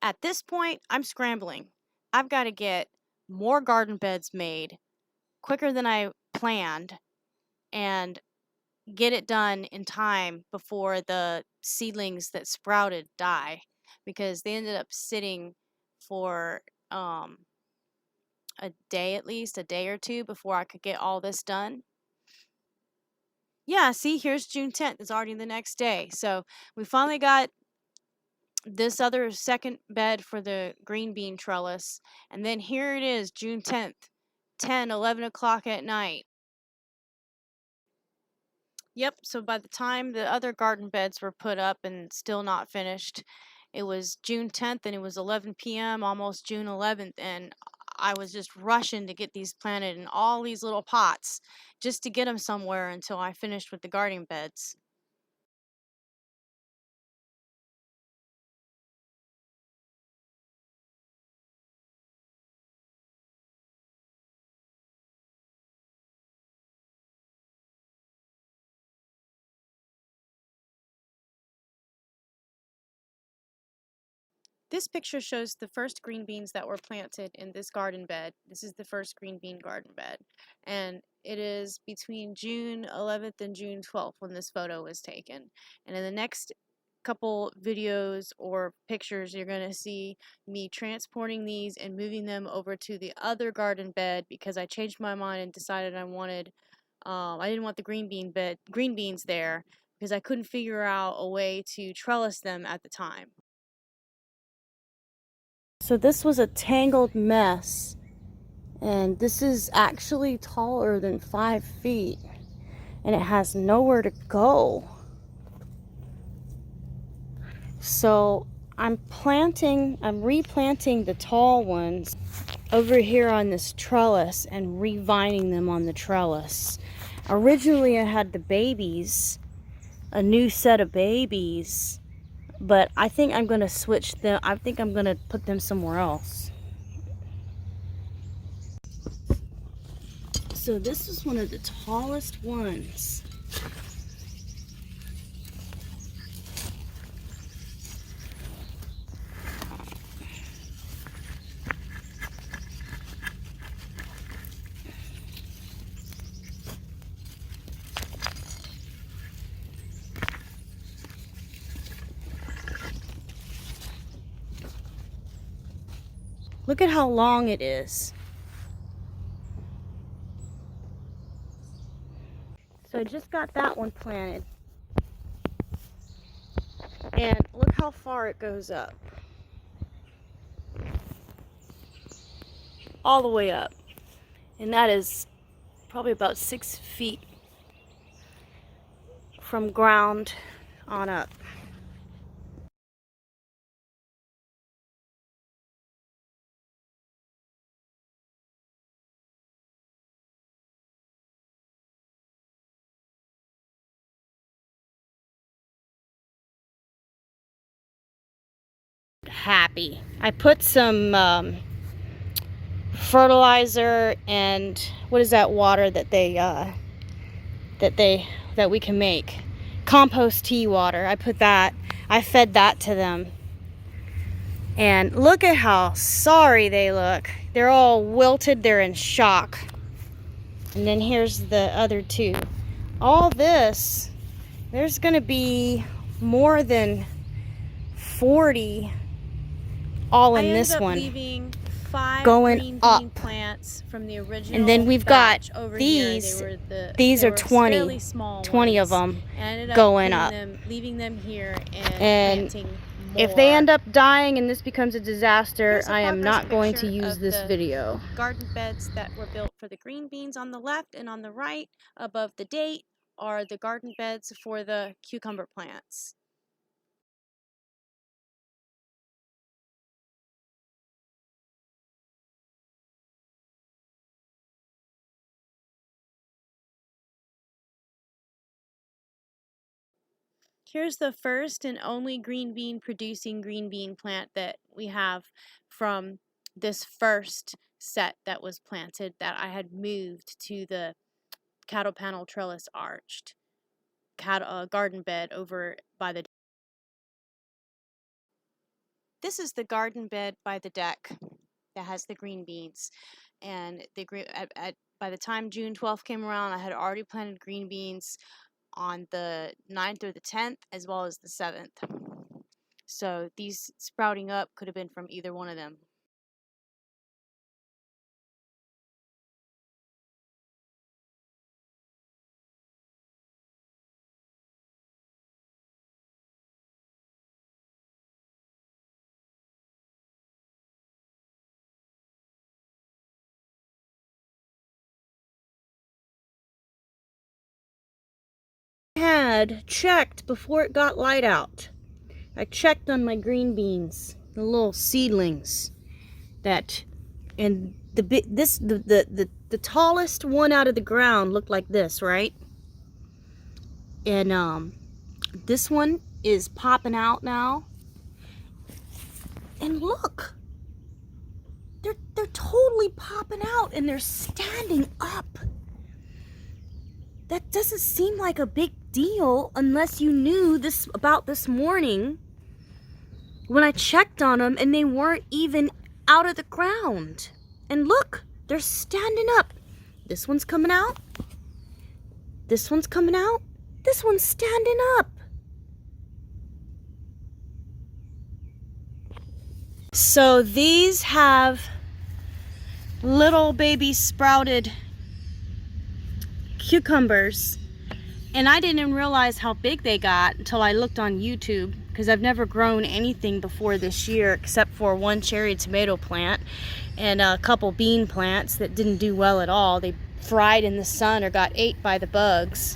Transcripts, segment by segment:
At this point, I'm scrambling. I've got to get more garden beds made quicker than I planned and get it done in time before the seedlings that sprouted die, because they ended up sitting for a day, at least a day or two, before I could get all this done. Yeah, see, here's June 10th. It's already the next day. So we finally got this other second bed for the green bean trellis. And then here it is, June 10th, 11 o'clock at night. Yep, so by the time the other garden beds were put up and still not finished, it was June 10th and it was 11 p.m., almost June 11th. And I was just rushing to get these planted in all these little pots just to get them somewhere until I finished with the garden beds. This picture shows the first green beans that were planted in this garden bed. This is the first green bean garden bed. And it is between June 11th and June 12th when this photo was taken. And in the next couple videos or pictures, you're going to see me transporting these and moving them over to the other garden bed because I changed my mind and decided I didn't want the green beans there because I couldn't figure out a way to trellis them at the time. So this was a tangled mess, and this is actually taller than 5 feet, and it has nowhere to go. So I'm replanting the tall ones over here on this trellis and revining them on the trellis. Originally I had the babies, a new set of babies, but I think I'm going to switch them. I think I'm going to put them somewhere else. So this is one of the tallest ones. Look at how long it is. So I just got that one planted. And look how far it goes up. All the way up. And that is probably about 6 feet from ground on up. Happy. I put some fertilizer and what is that water that we can make? Compost tea water. I fed that to them. And look at how sorry they look. They're all wilted, they're in shock. And then here's the other two. All this, there's gonna be more than 40 all in this one. Leaving 5 going up plants from the original, and then we've got these. These are 20 of them going up. Leaving them here and planting more. If they end up dying and this becomes a disaster, I am not going to use this video. Garden beds that were built for the green beans on the left, and on the right above the date are the garden beds for the cucumber plants. Here's the first and only green bean producing green bean plant that we have from this first set that was planted that I had moved to the cattle panel trellis arched garden bed over by the. This is the garden bed by the deck that has the green beans. And by the time June 12th came around, I had already planted green beans on the 9th or the 10th, as well as the 7th. So these sprouting up could have been from either one of them. Had checked before it got light out. I checked on my green beans, the little seedlings and the tallest one out of the ground looked like this, right? And this one is popping out now. And look, they're totally popping out and they're standing up. That doesn't seem like a big deal unless you knew this about this morning when I checked on them and they weren't even out of the ground. And look, they're standing up. This one's coming out. This one's coming out. This one's standing up. So these have little baby sprouted cucumbers, and I didn't even realize how big they got until I looked on YouTube, because I've never grown anything before this year except for one cherry tomato plant and a couple bean plants that didn't do well at all. They fried in the sun or got ate by the bugs.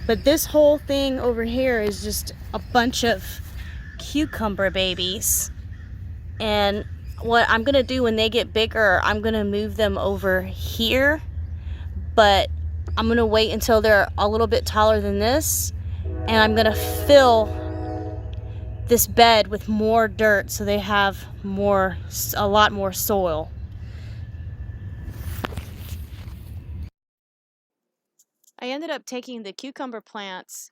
But this whole thing over here is just a bunch of cucumber babies. And what I'm gonna do when they get bigger, I'm gonna move them over here, but I'm gonna wait until they're a little bit taller than this, and I'm gonna fill this bed with more dirt so they have a lot more soil. I ended up taking the cucumber plants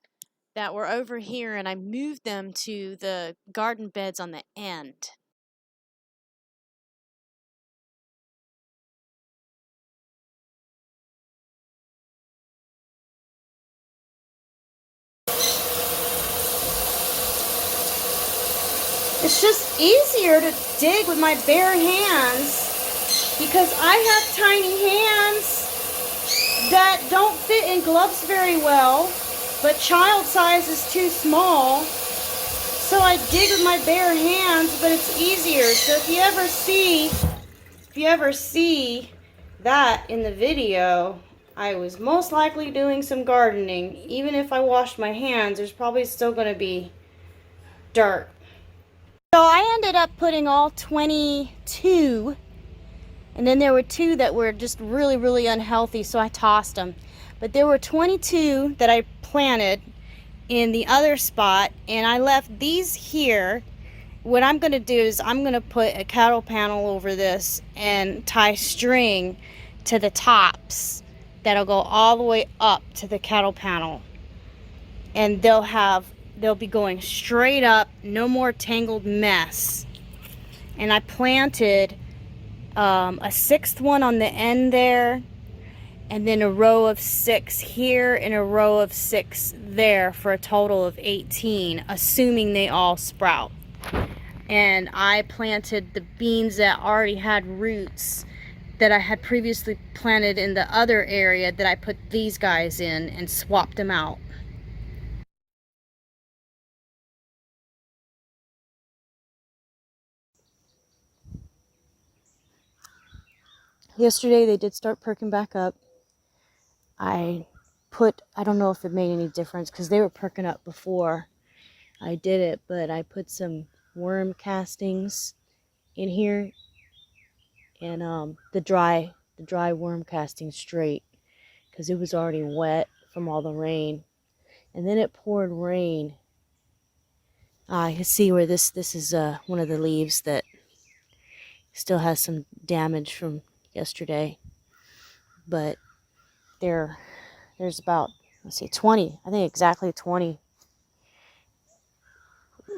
that were over here and I moved them to the garden beds on the end. It's just easier to dig with my bare hands because I have tiny hands that don't fit in gloves very well, but child size is too small. So I dig with my bare hands, but it's easier. So if you ever see that in the video, I was most likely doing some gardening. Even if I washed my hands, there's probably still going to be dirt. So I ended up putting all 22, and then there were 2 that were just really, really unhealthy, so I tossed them. But there were 22 that I planted in the other spot, and I left these here. What I'm going to do is I'm going to put a cattle panel over this and tie string to the tops that'll go all the way up to the cattle panel. And they'll be going straight up, no more tangled mess. And I planted a 6th one on the end there, and then a row of 6 here and a row of 6 there for a total of 18, assuming they all sprout. And I planted the beans that already had roots that I had previously planted in the other area that I put these guys in and swapped them out. Yesterday they did start perking back up. I don't know if it made any difference because they were perking up before I did it, but I put some worm castings in here, and the dry worm castings straight because it was already wet from all the rain. And then it poured rain. You can see where this is one of the leaves that still has some damage from yesterday, but there's about, let's see, 20, I think exactly 20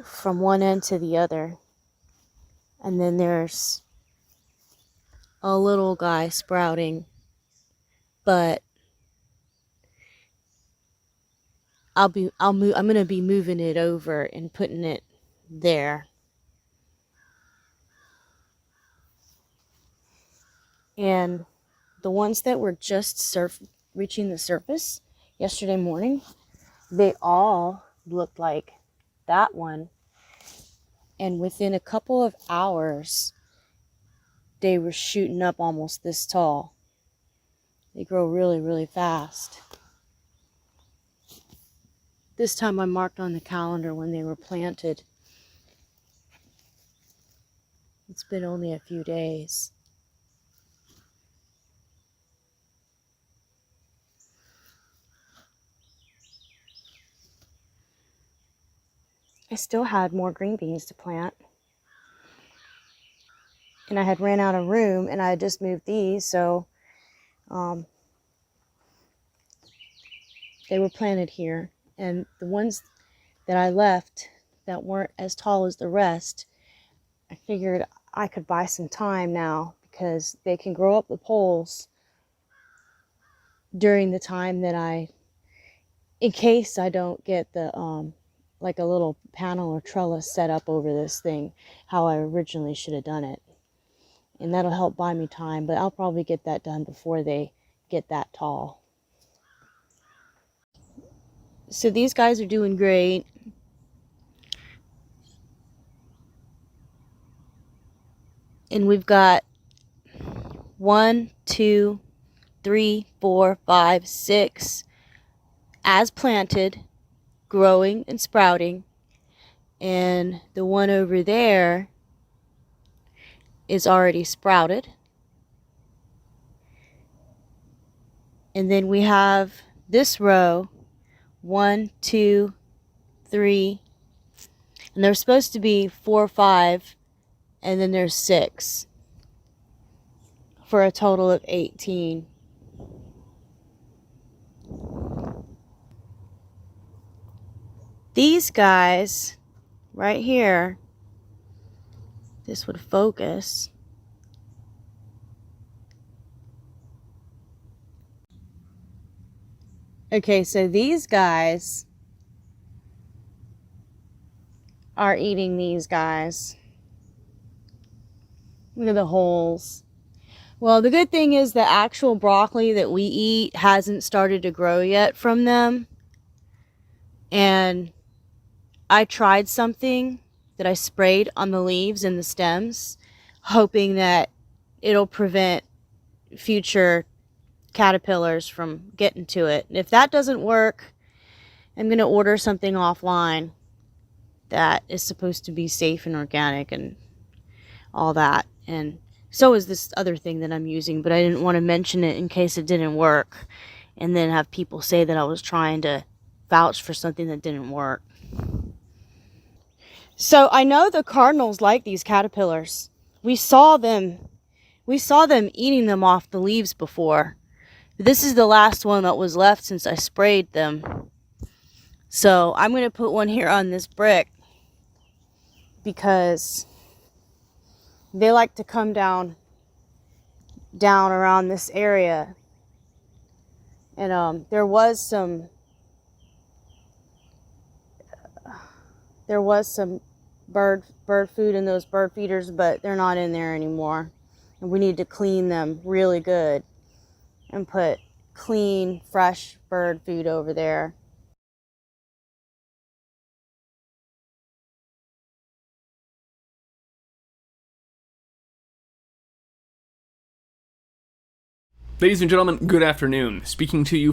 from one end to the other. And then there's a little guy sprouting, but I'm going to be moving it over and putting it there. And the ones that were just reaching the surface yesterday morning, they all looked like that one. And within a couple of hours, they were shooting up almost this tall. They grow really, really fast. This time I marked on the calendar when they were planted. It's been only a few days. I still had more green beans to plant. And I had ran out of room, and I had just moved these, so they were planted here. And the ones that I left that weren't as tall as the rest, I figured I could buy some time now because they can grow up the poles during the time that in case I don't get the like a little panel or trellis set up over this thing how I originally should have done it. And that'll help buy me time, but I'll probably get that done before they get that tall. So these guys are doing great. And we've got 1, 2, 3, 4, 5, 6 as planted, growing and sprouting. And the one over there is already sprouted. And then we have this row, 1, 2, 3, and there's supposed to be 4, 5, and then there's 6 for a total of 18. These guys right here, this would focus. Okay, so these guys are eating these guys. Look at the holes. Well, the good thing is the actual broccoli that we eat hasn't started to grow yet from them. And I tried something that I sprayed on the leaves and the stems, hoping that it'll prevent future caterpillars from getting to it. If that doesn't work, I'm going to order something offline that is supposed to be safe and organic and all that. And so is this other thing that I'm using, but I didn't want to mention it in case it didn't work and then have people say that I was trying to vouch for something that didn't work. So I know the cardinals like these caterpillars. We saw them eating them off the leaves before. This is the last one that was left since I sprayed them. So I'm going to put one here on this brick because they like to come down around this area. And there was some bird food in those bird feeders, but they're not in there anymore. And we need to clean them really good and put clean, fresh bird food over there. Ladies and gentlemen, good afternoon. Speaking to you